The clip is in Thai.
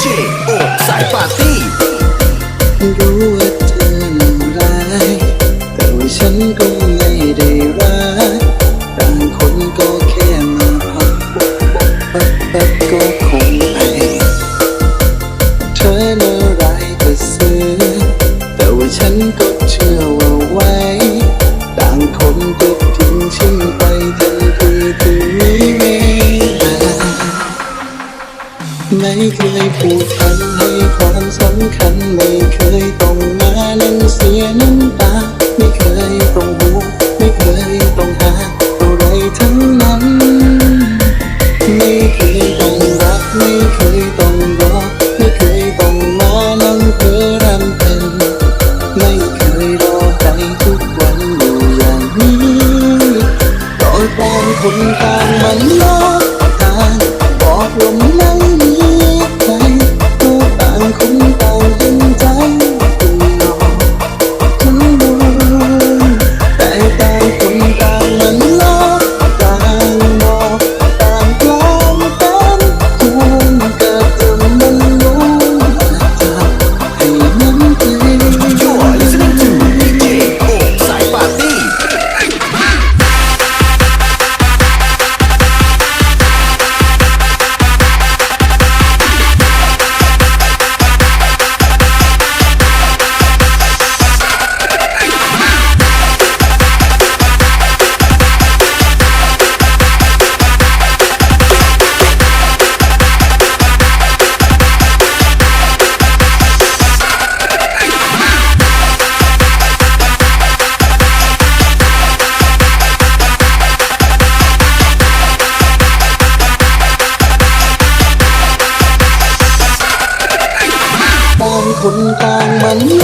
เจโอสายปาร์ตี้รู้ว่าเธอร้ายแต่ว่าฉันก็ไม่ได้ร้ายต่างคนก็แค่มาพักปักก็คงไปเธอน่าร้ายก็ซื้อแต่ว่าฉันก็เชื่อว่าไว้ต่างคนก็ทิ้งฉันไปทันทีที่มีเวลาไม่เคยผูกพันให้ความสำคัญไม่เคยต้องมานั่งเสียน้ำตาไม่เคยต้องห่วงไม่เคยต้องหาอะไรทั้งนั้นไม่เคยต้องรักไม่เคยต้องรอไม่เคยต้องมานั่งเพ้อรำพันไม่เคยรอใครทุกวันอยู่อย่างนี้ต่อต่างคนต่างมันลอกทางบอกว่าไม่มีใครก็ต่างคนต่างเห็นใจคุณนอนฉันรู้แต่ต่างคนต่างมันลอกต่างบอกต่างกลางเป็นคุณกับจนมันรู้จะให้มันไป You're listening to ดีเจโอสายปาร์ตี้ต่างคนต่างมันล